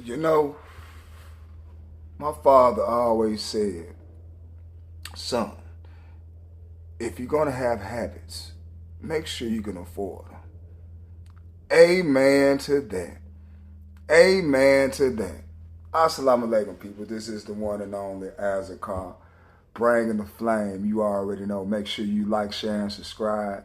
You know, my father always said, son, if you're going to have habits, make sure you can afford them. Amen to that. Amen to that. Assalamu alaikum, people. This is the one and only Azakar, bringing the flame. You already know. Make sure you like, share, and subscribe.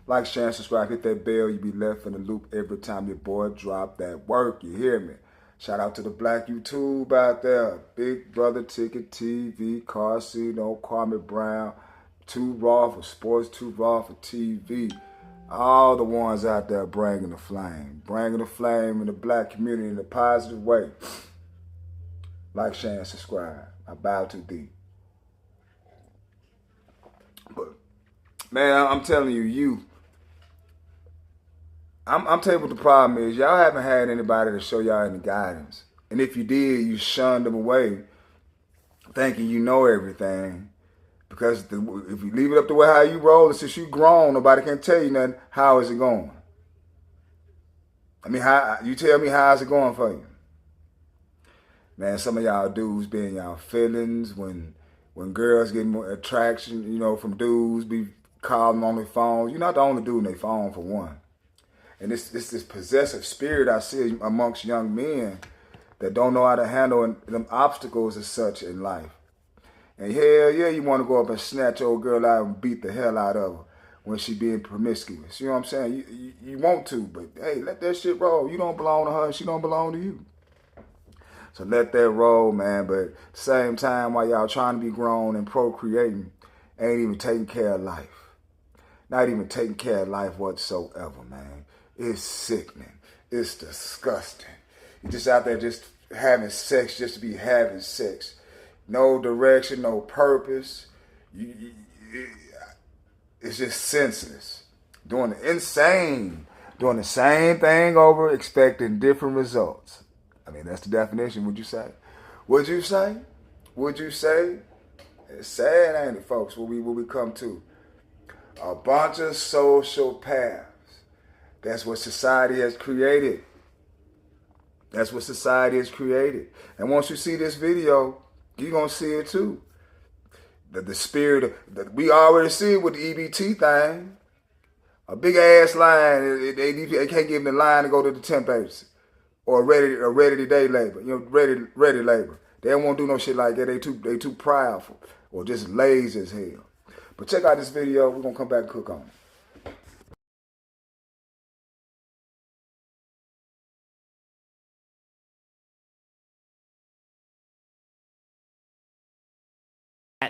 Like, share, and subscribe. Hit that bell. You'll be left in the loop every time your boy drop that work. You hear me? Shout out to the black YouTube out there. Big Brother Ticket TV, Carsino, Kwame Brown, Too Raw for Sports, Too Raw for TV. All the ones out there bringing the flame. Bringing the flame in the black community in a positive way. Like, share, and subscribe. I bow too deep. But, man, I'm telling you, I'm telling you what the problem is. Y'all haven't had anybody to show y'all any guidance. And if you did, you shunned them away thinking you know everything. Because if you leave it up to how you roll, and since you grown, nobody can tell you nothing. How is it going? I mean, you tell me how's it going for you? Man, some of y'all dudes be in y'all feelings when girls get more attraction, from dudes, be calling on their phones. You're not the only dude in their phone, for one. And it's this possessive spirit I see amongst young men that don't know how to handle them obstacles as such in life. And hell yeah, you want to go up and snatch old girl out and beat the hell out of her when she being promiscuous. You know what I'm saying? You want to, but hey, let that shit roll. You don't belong to her, she don't belong to you. So let that roll, man. But at the same time, while y'all trying to be grown and procreating, ain't even taking care of life. Not even taking care of life whatsoever, man. It's sickening. It's disgusting. You're just out there just having sex just to be having sex. No direction, no purpose. It's just senseless. Doing the same thing over, expecting different results. I mean, that's the definition. Would you say? Would you say? Would you say? It's sad, ain't it, folks, what we come to? A bunch of social paths. That's what society has created. That's what society has created. And once you see this video, you're going to see it too. The spirit, we already see it with the EBT thing. A big ass line, they can't give them the line to go to the temp agency. Or ready day labor, ready labor. They don't want to do no shit like that. They too prideful or just lazy as hell. But check out this video. We're going to come back and cook on it.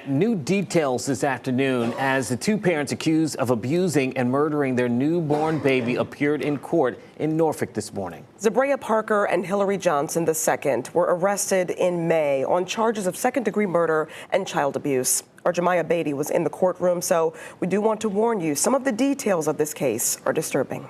New details this afternoon as the two parents accused of abusing and murdering their newborn baby appeared in court in Norfolk this morning. Zabria Parker and Hillary Johnson II were arrested in May on charges of second-degree murder and child abuse. Our Jemiah Beatty was in the courtroom, so we do want to warn you, some of the details of this case are disturbing.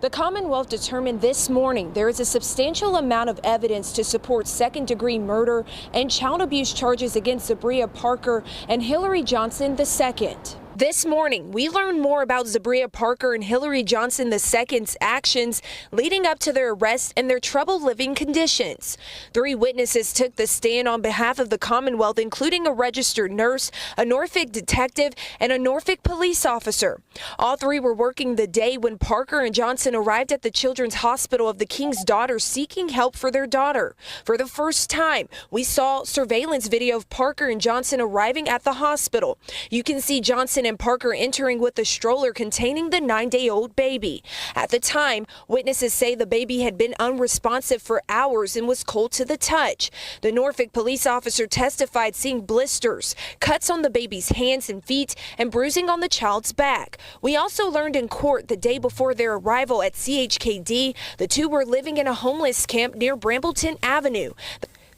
The Commonwealth determined this morning there is a substantial amount of evidence to support second-degree murder and child abuse charges against Zabria Parker and Hillary Johnson II. This morning, we learned more about Zabria Parker and Hillary Johnson II's actions leading up to their arrest and their troubled living conditions. 3 witnesses took the stand on behalf of the Commonwealth, including a registered nurse, a Norfolk detective, and a Norfolk police officer. All 3 were working the day when Parker and Johnson arrived at the Children's Hospital of the King's Daughters seeking help for their daughter. For the first time, we saw surveillance video of Parker and Johnson arriving at the hospital. You can see Johnson and Parker entering with a stroller containing the 9-day-old baby. At the time, witnesses say the baby had been unresponsive for hours and was cold to the touch. The Norfolk police officer testified seeing blisters, cuts on the baby's hands and feet, and bruising on the child's back. We also learned in court the day before their arrival at CHKD, the 2 were living in a homeless camp near Brambleton Avenue.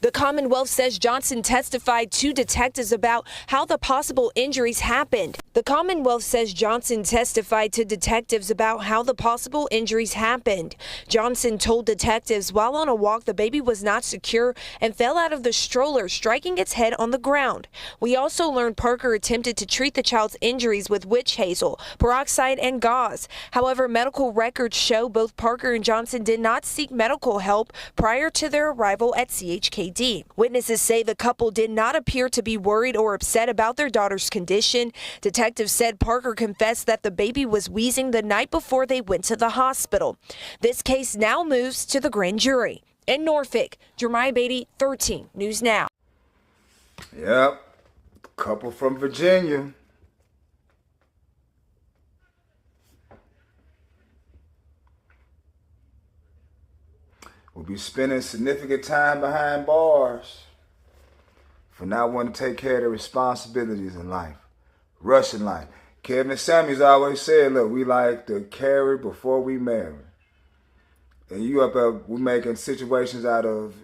The Commonwealth says Johnson testified to detectives about how the possible injuries happened. The Commonwealth says Johnson testified to detectives about how the possible injuries happened. Johnson told detectives while on a walk the baby was not secure and fell out of the stroller, striking its head on the ground. We also learned Parker attempted to treat the child's injuries with witch hazel, peroxide, and gauze. However, medical records show both Parker and Johnson did not seek medical help prior to their arrival at CHKD. Witnesses say the couple did not appear to be worried or upset about their daughter's condition. Detectives said Parker confessed that the baby was wheezing the night before they went to the hospital. This case now moves to the grand jury. In Norfolk, Jeremiah Beatty, 13 News Now. Yep, couple from Virginia. Will be spending significant time behind bars for not wanting to take care of their responsibilities in life, rushing life. Kevin Samuels always said, look, we like to carry before we marry. And you up there, we're making situations out of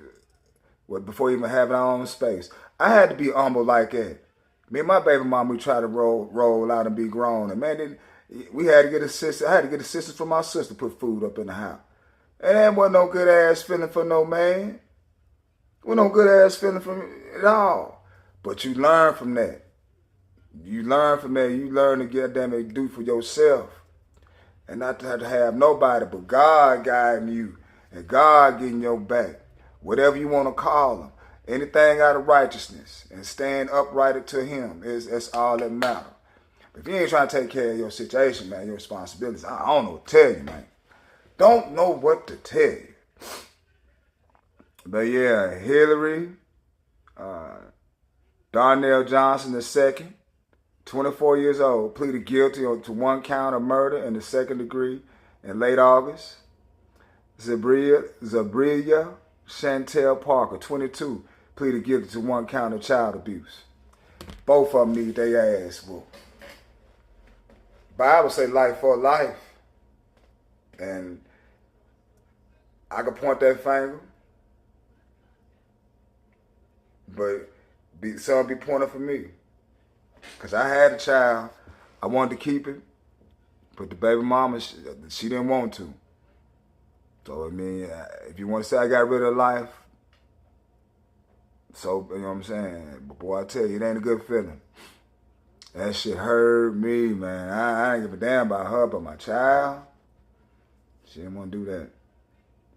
what before even having our own space. I had to be humble like that. Me and my baby mom, we try to roll out and be grown. And man, we had to get assistance. I had to get assistance from my sister to put food up in the house. And that wasn't no good ass feeling for no man. Wasn't no good ass feeling for me at all. But you learn from that. You learn from that. You learn to get damn it do for yourself. And not to have nobody but God guiding you. And God getting your back. Whatever you want to call him. Anything out of righteousness. And staying upright to him. That's all that matters. But if you ain't trying to take care of your situation, man, your responsibilities, I don't know what to tell you, man. Don't know what to tell you. But yeah, Hillary, Darnell Johnson II, 24 years old, pleaded guilty to one count of murder in the second degree in late August. Zabria Chantel Parker, 22, pleaded guilty to one count of child abuse. Both of them need their ass whooped. Bible say life for life. And I could point that finger, but some be pointing for me. Because I had a child, I wanted to keep it, but the baby mama, she didn't want to. So, I mean, if you want to say I got rid of life, so, you know what I'm saying? But boy, I tell you, it ain't a good feeling. That shit hurt me, man. I ain't give a damn about her, but my child, she didn't want to do that.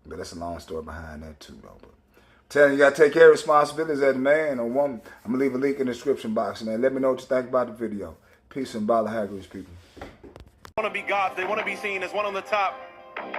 But that's a long story behind that too, though. But I'm telling you, you got to take care of responsibilities as a man or woman. I'm going to leave a link in the description box, man. Let me know what you think about the video. Peace and Bala Hagrid's people. They want to be gods. They want to be seen as one on the top.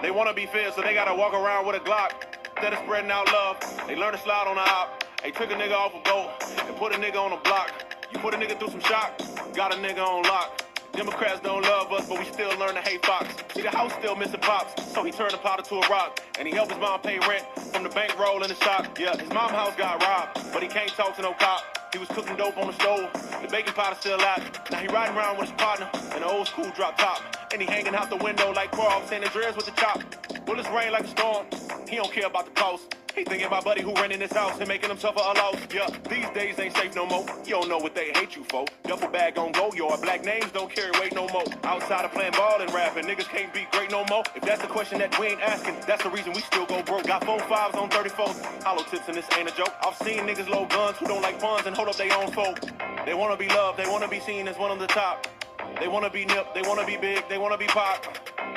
They want to be feared, so they got to walk around with a Glock. Instead of spreading out love, they learn to slide on the op. They took a nigga off a boat and put a nigga on a block. You put a nigga through some shock, got a nigga on lock. Democrats don't love us, but we still learn to hate Fox. See, the house still missing pops, so he turned the powder to a rock. And he helped his mom pay rent from the bankroll in the shop. Yeah, his mom's house got robbed, but he can't talk to no cop. He was cooking dope on the stove, the baking powder still out. Now he riding around with his partner in an old school drop top. And he hanging out the window like Carl, San Andreas with the chop. Bullets rain like a storm, he don't care about the cost. He thinking about buddy who renting this house and making him suffer a loss. Yeah, these days ain't safe no more. You don't know what they hate you for. Duffel bag on go, your black names don't carry weight no more. Outside of playing ball and rapping, niggas can't be great no more. If that's the question that we ain't asking, that's the reason we still go broke. Got 4 5s on 34s, hollow tips and this ain't a joke. I've seen niggas load guns who don't like funds and hold up their own folk. They wanna be loved, they wanna be seen as one on the top. They wanna be nip, they wanna be big, they wanna be pop.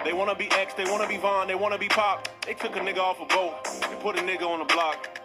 They wanna be X, they wanna be Von, they wanna be pop. They took a nigga off a boat and put a nigga on the block.